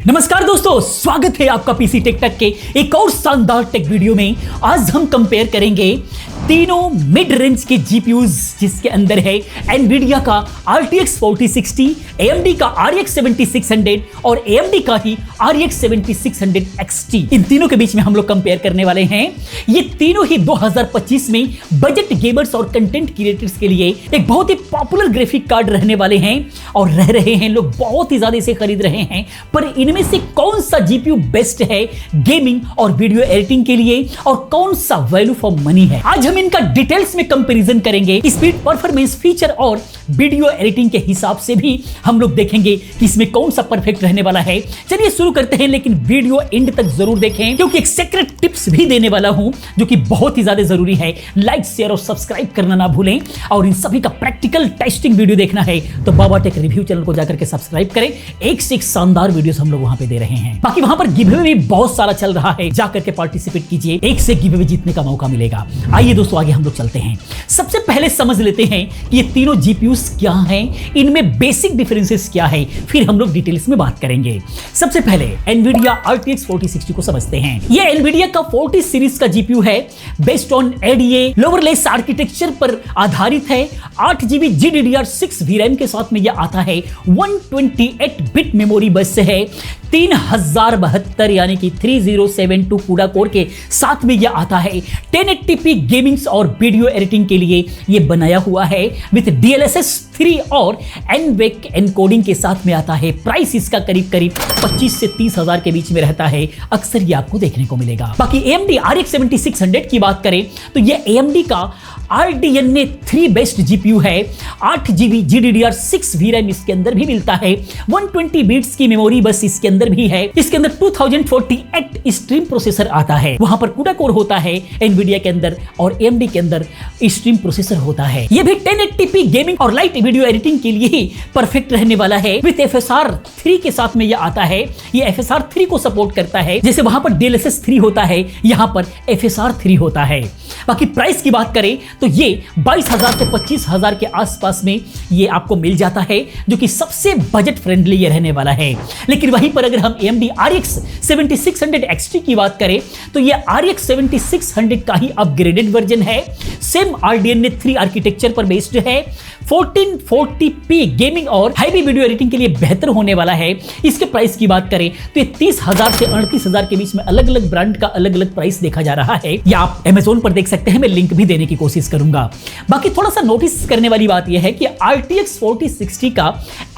नमस्कार दोस्तों, स्वागत है आपका पीसी टेक टक के एक और शानदार टेक वीडियो में। आज हम कंपेयर करेंगे तीनों मिड रेंज के जीपीयूज, जिसके अंदर है एनवीडिया का RTX 4060, AMD का RX 7600 और AMD का ही RX 7600 XT। इन तीनों के बीच में हम लोग कंपेयर करने वाले हैं। ये तीनों ही 2025 में बजट गेमर्स और कंटेंट क्रिएटर्स के लिए एक बहुत ही पॉपुलर ग्राफिक कार्ड रहने वाले हैं और रह रहे हैं। लोग बहुत ही ज्यादा इसे खरीद रहे हैं, पर इनमें से कौन सा जीपीयू बेस्ट है गेमिंग और वीडियो एडिटिंग के लिए और कौन सा वैल्यू फॉर मनी है, आज हम इनका डिटेल्स में कंपैरिजन करेंगे। स्पीड, परफॉर्मेंस, फीचर और वीडियो एडिटिंग के हिसाब से भी हम लोग देखेंगे कि इसमें कौन सा परफेक्ट रहने वाला है। चलिए शुरू करते हैं, लेकिन वीडियो एंड तक जरूर देखें क्योंकि एक सीक्रेट टिप्स भी देने वाला हूं जो कि बहुत ही ज्यादा जरूरी है। लाइक, शेयर और सब्सक्राइब करना ना भूलें और इन सभी का प्रैक्टिकल टेस्टिंग वीडियो देखना है तो बाबा टेक रिव्यू चैनल को जाकर के सब्सक्राइब करें। एक से एक शानदार वीडियोस हम लोग वहां पे दे रहे हैं। बाकी वहां पर गिवअवे भी बहुत सारा चल रहा है, जाकर के पार्टिसिपेट कीजिए, एक से गिवअवे जीतने का मौका मिलेगा। आइए दोस्तों, आगे हम लोग चलते हैं। सबसे पहले समझ लेते हैं कि ये तीनों जीपीयूज क्या हैं, इनमें बेसिक डिफरेंसेस क्या है, फिर हम लोग डिटेल्स में बात करेंगे। सबसे पहले एनवीडिया RTX 4060 को समझते हैं। ये एनवीडिया का 40 सीरीज का जीपीयू है, बेस्ड ऑन ADA लोवरलेस आर्किटेक्चर पर आधारित है। 8GB GDDR6 VRAM के साथ में यह आता है। 128 बिट मेमोरी बस से है। 3072 यानी कि 3072 CUDA कोर के साथ में यह आता है। 1080p गेमिंग्स और वीडियो एडिटिंग के लिए यह बनाया हुआ है विद DLSS 3 और NVENC एनकोडिंग के साथ में आता है। प्राइस इसका करीब 25 से 30 हजार के बीच में रहता है, अक्सर ये आपको देखने को मिलेगा। बाकी AMD RX 7600 की बात करें तो यह AMD का RDNA 3 बेस्ट जीपीयू है। 8GB GDDR6 VRAM इसके अंदर भी मिलता है। 120 बिट्स की मेमोरी बस इसके अंदर भी है। इसके अंदर 2048 स्ट्रीम प्रोसेसर आता है। वहां पर CUDA कोर होता है एनवीडिया के अंदर और AMD के अंदर स्ट्रीम प्रोसेसर होता है। यह भी 1080p गेमिंग और लाइट वीडियो एडिटिंग के लिए ही परफेक्ट रहने वाला है। विद FSR 3 के साथ में यह आता है। यह FSR 3 को सपोर्ट करता है। जैसे वहां पर DLSS 3 होता है, यहां पर FSR 3 होता है। बाकी प्राइस की बात करें तो ये 22,000 से 25,000 के आसपास में ये आपको मिल जाता है, जो कि सबसे बजट फ्रेंडली ये रहने वाला है। लेकिन वहीं पर अगर हम AMD RX 7600 XT की बात करें तो ये RX 7600 का ही अपग्रेडेड वर्जन है। सेम RDNA 3 आर्किटेक्चर पर बेस्ड है। 1440p गेमिंग और हैवी वीडियो एडिटिंग के लिए बेहतर होने वाला है। इसके प्राइस की बात करें तो ये 30,000 से 38,000 के बीच में अलग अलग ब्रांड का अलग अलग प्राइस देखा जा रहा है। या आप Amazon पर देख सकते हैं, मैं लिंक भी देने की कोशिश करूंगा। बाकी थोड़ा सा नोटिस करने वाली बात यह है कि RTX 4060 का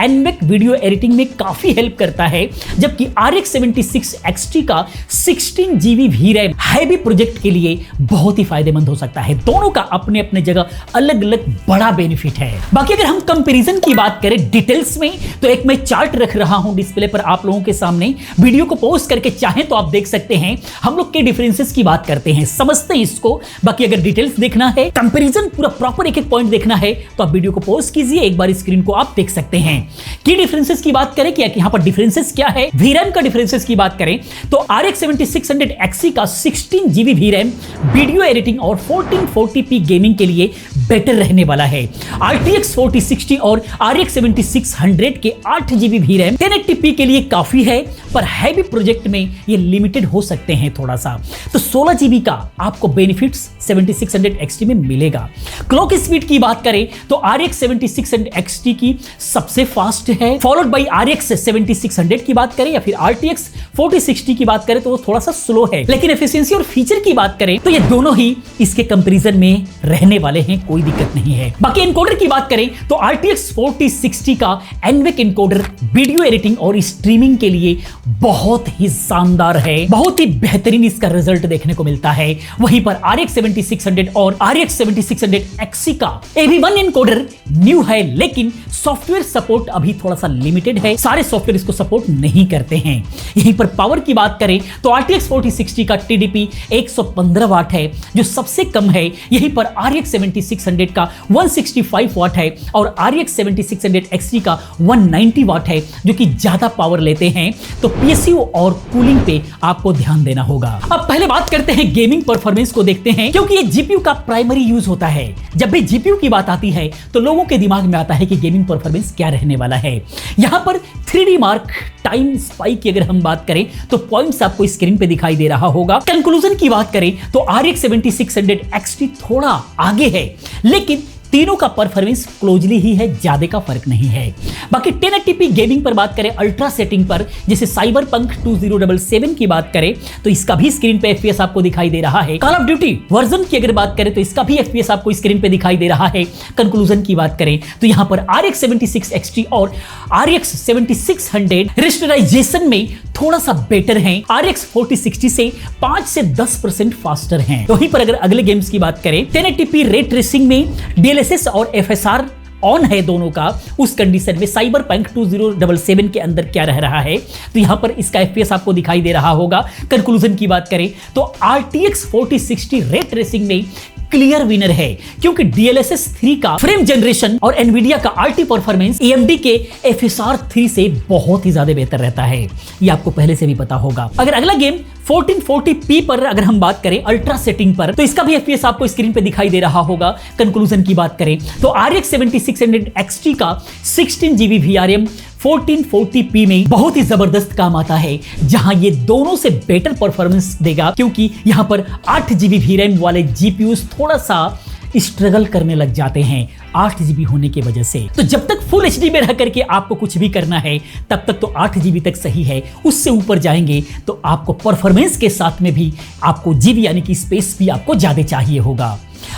NVENC वीडियो एडिटिंग में काफी हेल्प करता है, जबकि RX 76 XT का 16GB VRAM हैवी प्रोजेक्ट के लिए बहुत ही फायदेमंद हो सकता है। दोनों का अपने अपने जगह अलग अलग बड़ा बेनिफिट है। बाकी अगर हम कंपैरिजन की बात करें डिटेल्स में तो एक मैं चार्ट रख रहा हूं डिस्प्ले पर आप लोगों के सामने। वीडियो को पॉज करके चाहें तो आप देख सकते हैं। हम लोग के डिफरेंसेस की बात करते हैं, समझते हैं इसको। बाकी अगर डिटेल्स देखना है, कंपैरिजन पूरा प्रॉपर एक एक पॉइंट देखना है तो आप वीडियो को पॉज कीजिए, एक बार स्क्रीन को आप देख सकते हैं। की डिफरेंसेस की बात करें कि यहां पर डिफरेंसेस क्या है। VRAM का डिफरेंसेस की बात करें तो RX 7600 XT का 16GB VRAM वीडियो एडिटिंग और 1440p गेमिंग के लिए बेटर रहने वाला है। RTX 4060 और RX 7600 के 8GB VRAM 1080p के लिए काफी है, पर हैवी प्रोजेक्ट में ये लिमिटेड हो सकते हैं थोड़ा सा। तो 16GB का आपको बेनिफिट्स 7600 XT में मिलेगा। क्लॉक स्पीड की बात करें तो RX 7600 XT की सबसे फास्ट है, फॉलोड बाय RX 7600 की बात करें या फिर RTX 4060 की बात करें तो वो थोड़ा सा स्लो है। लेकिन एफिशिएंसी और फीचर की बात करें तो ये दोनों ही इसके कंपैरिजन में रहने वाले हैं, कोई दिक्कत नहीं है। बाकी एनकोडर की बात करें तो RTX 4060 का NVENC एनकोडर वीडियो एडिटिंग और स्ट्रीमिंग के लिए बहुत ही शानदार है, बहुत ही बेहतरीन इसका रिजल्ट देखने को मिलता है। वहीं पर RX 7600 और RX 7600 XT का AV1 एनकोडर न्यू है, लेकिन सॉफ्टवेयर सपोर्ट अभी थोड़ा सा लिमिटेड है, सारे सॉफ्टवेयर इसको सपोर्ट नहीं करते हैं। यहीं पर पावर की बात करें तो RTX 4060 का TDP 115 वाट है, जो सबसे कम है। यहीं पर RX 7600 का 165 वाट है और RX 7600 XT का 190 वाट है, जो कि ज्यादा पावर लेते हैं। तो PSU और कूलिंग पे आपको ध्यान देना होगा। अब पहले बात करते हैं गेमिंग परफॉर्मेंस को देखते हैं, क्योंकि क्योंकि ये जीपीयू का प्राइमरी यूज होता है। जब भी जीपीयू की बात आती है तो लोगों के दिमाग में आता है कि गेमिंग परफॉर्मेंस क्या रहने वाला है। यहां पर 3D मार्क टाइम स्पाइक की अगर हम बात करें तो पॉइंट्स आपको स्क्रीन पे दिखाई दे रहा होगा। कंक्लूजन की बात करें तो RX 7600 XT थोड़ा आगे है, लेकिन तीनों का परफॉर्मेंस क्लोजली ही है, ज्यादा का फर्क नहीं है। बाकी 1080p गेमिंग पर बात करें अल्ट्रा सेटिंग पर, जैसे साइबरपंक 2077 की बात करें तो इसका भी स्क्रीन पे FPS आपको दिखाई दे रहा है। कॉल ऑफ ड्यूटी वर्जन की अगर बात करें तो इसका भी FPS आपको स्क्रीन पे दिखाई दे रहा है। कंक्लूजन की बात करें तो यहां पर RX 76 XT और RX 7600 रजिस्टराइजेशन में थोड़ा सा बेटर हैं, RX 4060 से 5 से 10% फास्टर हैं। वहीं पर अगर अगले गेम्स की बात करें 1080p रे ट्रेसिंग में DLSS और FSR ऑन है दोनों का, उस कंडीशन में साइबरपंक 2077 के अंदर क्या रह रहा है तो यहां पर इसका FPS आपको दिखाई दे रहा होगा। कंक्लूजन की बात करें तो RTX 4060 रे ट्रेसिंग में क्लियर विनर है, क्योंकि DLSS 3 का फ्रेम जनरेशन और एनवीडिया का RT परफॉर्मेंस AMD के FSR 3 से बहुत ही ज्यादा बेहतर रहता है। ये आपको पहले से भी पता होगा। अगर अगला गेम 1440p पर अगर हम बात करें अल्ट्रा सेटिंग पर तो इसका भी FPS आपको स्क्रीन पे दिखाई दे रहा होगा। कंक्लूजन की बात करें तो RX 7600 XT का 16GB VRM 1440p में बहुत ही जबरदस्त काम आता है, जहां ये दोनों से बेटर परफॉर्मेंस देगा, क्योंकि यहां पर 8GB VRAM वाले GPUs थोड़ा सा स्ट्रगल करने लग जाते हैं 8GB होने की वजह से। तो जब तक फुल HD में रह करके आपको कुछ भी करना है तब तक तो 8GB तक सही है। उससे ऊपर जाएंगे तो आपको परफॉर्मेंस के साथ में भी आपको जीबी यानी कि स्पेस भी आपको ज्यादा चाहिए होगा।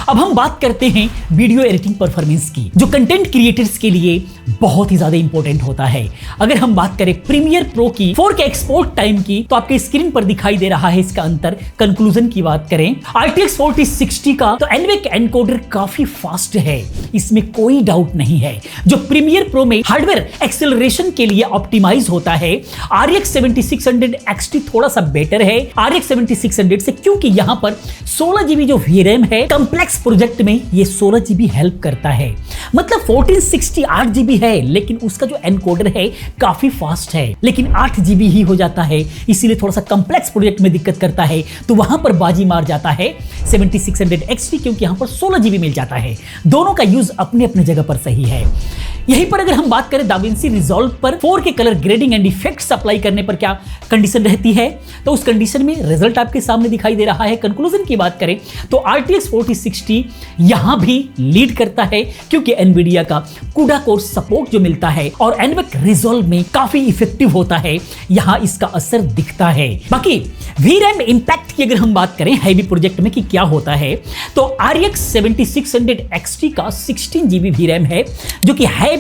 अब हम बात करते हैं वीडियो एडिटिंग परफॉर्मेंस की, जो कंटेंट क्रिएटर्स के लिए बहुत ही ज्यादा इंपॉर्टेंट होता है। अगर हम बात करें प्रीमियर प्रो की 4K एक्सपोर्ट टाइम की तो आपके स्क्रीन पर दिखाई दे रहा है इसका अंतर। कंक्लूजन की बात करें RTX 4060 का तो NVIC एनकोडर काफी फास्ट है, इसमें कोई डाउट नहीं है। जो प्रीमियर प्रो में हार्डवेयर एक्सेलरेशन के लिए ऑप्टिमाइज होता है, RX 7600 XT थोड़ा सा बेटर है RX 7600 से, क्योंकि यहां पर 16GB जो VRAM है कॉम्प्लेक्स प्रोजेक्ट में ये 16GB हेल्प करता है। मतलब 1460 8GB है, लेकिन उसका जो एनकोडर है काफी फास्ट है, लेकिन 8GB ही हो जाता है, इसीलिए थोड़ा सा कॉम्प्लेक्स प्रोजेक्ट में दिक्कत करता है। तो वहां पर बाजी मार जाता है 7600 XT, क्योंकि यहां पर 16GB मिल जाता है। दोनों का यूज अपने अपने जगह पर सही है। यहीं पर अगर हम बात करें दाविंसी रिजॉल्व पर 4K colour grading and effects apply करने पर क्या कंडीशन रहती है, तो उस कंडीशन में रिजल्ट आपके सामने दिखाई दे रहा है। कंक्लूजन की बात करें तो RTX 4060 यहां भी लीड करता है, क्योंकि एनवीडिया का CUDA कोर सपोर्ट जो मिलता है और NVIC रिजॉल्व में काफी इफेक्टिव होता है, यहां इसका असर दिखता है। बाकी VRAM इंपैक्ट की अगर हम बात करें हैवी प्रोजेक्ट में कि क्या होता है, तो RX 7600 XT का 16GB VRAM है, जो कि हैवी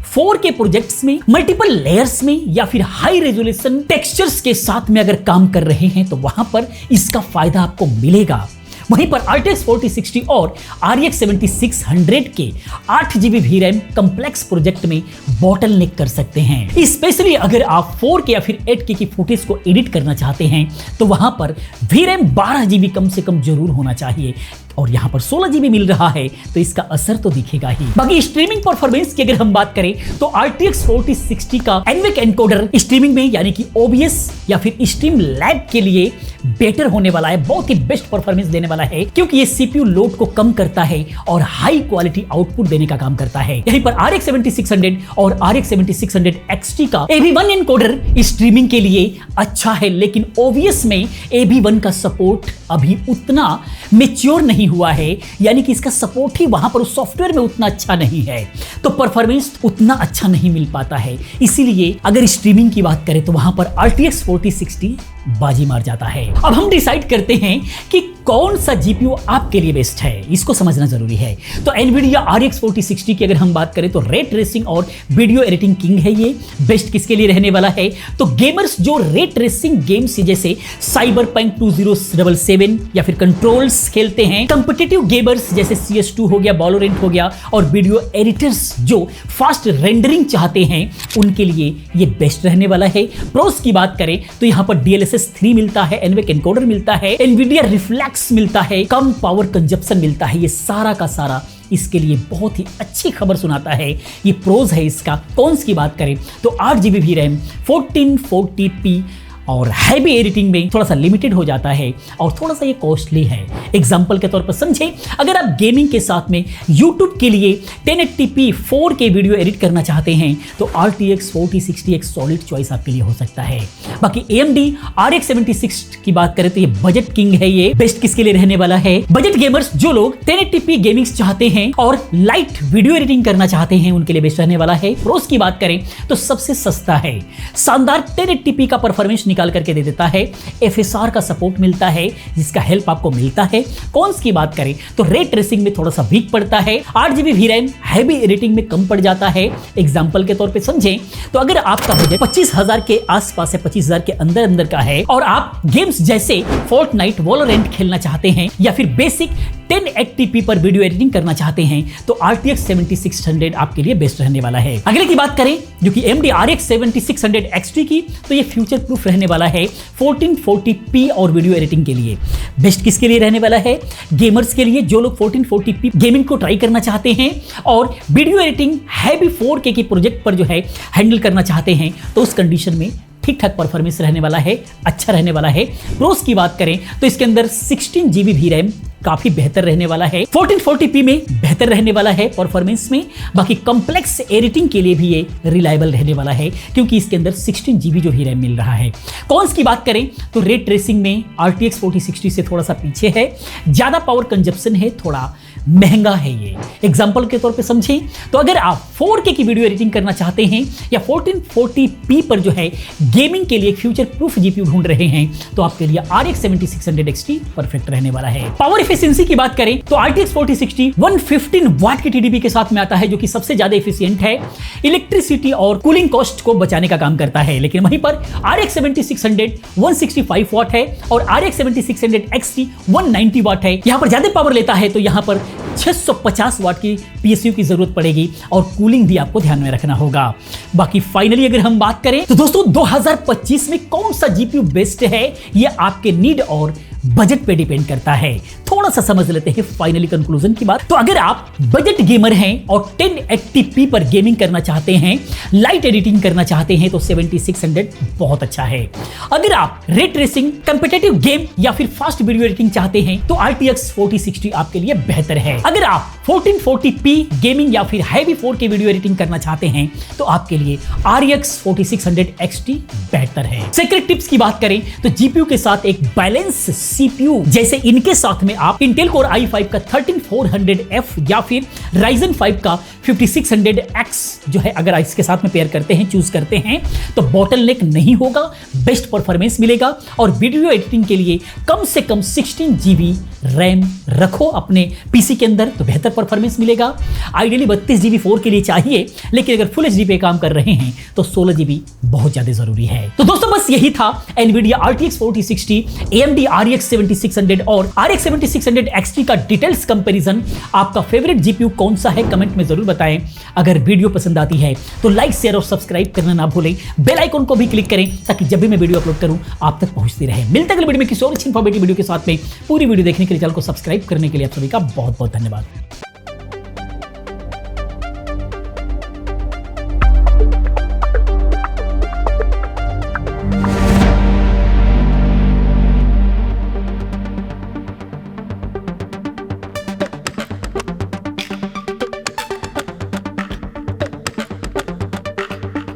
4K प्रोजेक्ट्स में मल्टीपल लेयर्स में या फिर हाई रेजोल्यूशन टेक्सचर्स के साथ में अगर काम कर रहे हैं तो वहां पर इसका फायदा आपको मिलेगा। वहीं पर RTX 4060 और RX 7600 के 8GB VRAM कॉम्प्लेक्स प्रोजेक्ट में बॉटलनेक कर सकते हैं। स्पेशली अगर आप 4K या फिर 8K की फुटेज को एडिट करना चाहते हैं तो वहां पर VRAM 12GB कम से कम जरूर होना चाहिए, और यहां पर 16GB मिल रहा है तो इसका असर तो दिखेगा ही। बाकी स्ट्रीमिंग परफॉर्मेंस की अगर हम बात करें तो RTX 4060 का NVIC एनकोडर स्ट्रीमिंग में यानी कि OBS या फिर स्ट्रीम लैब के लिए बेटर होने वाला है, बहुत ही बेस्ट परफॉर्मेंस देने वाला है, क्योंकि ये CPU लोड को कम करता है और हाई क्वालिटी आउटपुट देने का काम करता है। यहीं पर RX 7600 और RX 7600 XT का AV1 एनकोडर स्ट्रीमिंग के लिए अच्छा है, लेकिन OBS में AV1 का सपोर्ट अभी उतना मैच्योर नहीं हुआ है, यानी कि इसका सपोर्ट ही वहां पर उस सॉफ्टवेयर में उतना अच्छा नहीं है, तो परफॉर्मेंस उतना अच्छा नहीं मिल पाता है। इसीलिए अगर स्ट्रीमिंग की बात करें तो वहां पर RTX 4060 बाजी मार जाता है। अब हम डिसाइड करते हैं कि कौन सा जीपीयू आपके लिए बेस्ट है, इसको समझना जरूरी है। तो एनवीडिया RX 4060 की अगर हम बात करें तो रे ट्रेसिंग और वीडियो एडिटिंग किंग है। ये बेस्ट किसके लिए रहने वाला है, तो गेमर्स जो रे ट्रेसिंग गेम्स जैसे साइबरपंक 2077 या फिर कंट्रोल्स खेलते हैं, कॉम्पिटिटिव गेमर्स जैसे CS2 हो गया, वैलोरेंट हो गया, और वीडियो एडिटर्स जो फास्ट रेंडरिंग चाहते हैं उनके लिए ये बेस्ट रहने वाला है। प्रोस की बात करें तो यहां पर DLSS 3 मिलता है, NVIC एनकोडर मिलता है, एनवीडिया रिफ्लेक्स मिलता है, कम पावर कंजप्शन मिलता है। ये सारा का सारा इसके लिए बहुत ही अच्छी खबर सुनाता है। ये प्रोज है इसका। कॉन्स की बात करें तो 8GB VRAM 1440p और हैवी एडिटिंग में थोड़ा सा लिमिटेड हो जाता है और थोड़ा सा ये कॉस्टली है। एग्जाम्पल के तौर पर समझे, अगर आप गेमिंग के साथ में यूट्यूब के लिए 1080p 4K वीडियो एडिट करना चाहते हैं तो RTX 4060 एक सॉलिड चॉइस आपके लिए हो सकता है। बाकी AMD RX 76 की बात करें तो ये बजट किंग है। ये बेस्ट किसके लिए रहने वाला है? बजट गेमर्स, जो लोग 1080p गेमिंग चाहते हैं और लाइट वीडियो एडिटिंग करना चाहते हैं, उनके लिए बेस्ट रहने वाला है। प्रोस की बात करें तो सबसे सस्ता है, शानदार 1080p का परफॉर्मेंस निकाल करके दे देता है, FSR का सपोर्ट मिलता है जिसका हेल्प आपको मिलता है। कॉन्स की बात करें तो रे ट्रेसिंग में थोड़ा सा वीक पड़ता है, 8GB VRAM हैवी एडिटिंग में कम पड़ जाता है। एग्जांपल के तौर पे समझें तो अगर आपका बजट 25,000 के आसपास है, 25,000 के अंदर का है और आप गेम्स जैसे फोर्टनाइट, वॉलोरेंट खेलना चाहते हैं या फिर बेसिक 1080p पर वीडियो एडिटिंग करना चाहते हैं तो RTX 7600 आपके लिए बेस्ट रहने वाला है। अगले की बात करें जो कि AMD RX 7600 XT की, तो ये फ्यूचर प्रूफ रहने वाला है 1440p और वीडियो एडिटिंग के लिए। बेस्ट किसके लिए रहने वाला है? गेमर्स के लिए, जो लोग 1440p गेमिंग को ट्राई करना चाहते हैं और वीडियो एडिटिंग हैवी 4K के प्रोजेक्ट पर जो है हैंडल करना चाहते हैं, तो उस कंडीशन में ठीक ठाक परफॉर्मेंस रहने वाला है, अच्छा रहने वाला है। प्रोस की बात करें तो इसके अंदर 16GB VRAM काफी बेहतर रहने वाला है, 1440p में बेहतर रहने वाला है परफॉर्मेंस में। बाकी कॉम्प्लेक्स एडिटिंग के लिए भी ये रिलायबल रहने वाला है क्योंकि इसके अंदर 16GB जो VRAM मिल रहा है। कॉन्स की बात करें तो रे ट्रेसिंग में RTX 4060 से थोड़ा सा पीछे है, ज्यादा पावर कंजप्शन है, थोड़ा महंगा है ये। एग्जाम्पल के तौर पे समझें तो अगर आप 4K की वीडियो एडिटिंग करना चाहते हैं या 1440p पर जो है गेमिंग के लिए फ्यूचर प्रूफ GPU ढूंढ रहे हैं तो आपके लिए RX 7600 XT परफेक्ट रहने वाला है। पावर एफिशिएंसी की बात करें तो RTX 4060 115 वाट की TDP के साथ में आता है जो कि सबसे ज्यादा एफिशिएंट है, इलेक्ट्रिसिटी और कूलिंग कॉस्ट को बचाने का काम करता है। लेकिन वहीं पर RX 7600 165 वाट है और RX 7600 XT 190 वाट है। यहां पर ज्यादा पावर लेता है तो यहां पर 650 वाट की PSU की जरूरत पड़ेगी और कूलिंग भी आपको ध्यान में रखना होगा। बाकी फाइनली अगर हम बात करें तो दोस्तों 2025 में कौन सा GPU बेस्ट है, ये आपके नीड और बजट पे डिपेंड करता है। थोड़ा सा समझ लेते हैं फाइनली कंक्लूजन की बात। तो अगर आप बजट गेमर हैं और 1080p पर गेमिंग करना चाहते हैं, लाइट एडिटिंग करना चाहते हैं तो 7600 बहुत अच्छा है। अगर आप रे ट्रेसिंग, कॉम्पिटिटिव गेम या फिर फास्ट वीडियो एडिटिंग चाहते हैं तो RTX 4060 आपके लिए बेहतर है। अगर आप 1440p गेमिंग या फिर हैवी 4K वीडियो एडिटिंग करना चाहते हैं तो आपके लिए RX 4600 XT बेहतर है। सीक्रेट टिप्स की बात करें तो GPU के साथ एक बैलेंस CPU, जैसे इनके साथ में आप Intel Core i5 का 13400F या फिर Ryzen 5 का 5600X जो है अगर इसके साथ में पेयर करते हैं, चूज करते हैं तो बॉटलनेक नहीं होगा, बेस्ट परफॉर्मेंस मिलेगा। और वीडियो एडिटिंग के लिए कम से कम 16GB RAM रखो अपने पीसी के अंदर तो बेहतर परफॉर्मेंस मिलेगा। आइडियली 32GB 4 के लिए चाहिए, लेकिन अगर फुल HD पे काम कर रहे हैं तो 16GB बहुत ज्यादा जरूरी है। तो दोस्तों बस यही था NVIDIA RTX 4060, AMD RX 7600 और RX 7600 XT का डिटेल्स कंपैरिजन। आपका फेवरेट GPU कौन सा है कमेंट में जरूर बताएं। अगर वीडियो पसंद आती है तो लाइक, शेयर और सब्सक्राइब करना ना भूलें। बेल आइकन को भी क्लिक करें ताकि जब भी मैं वीडियो अपलोड करूं आप तक पहुंचती रहे। मिलते हैं अगले वीडियो में किसी और अच्छी इंफॉर्मेटिव वीडियो के साथ में। पूरी वीडियो देखने के लिए चैनल को सब्सक्राइब करने के लिए आप सभी का बहुत बहुत धन्यवाद।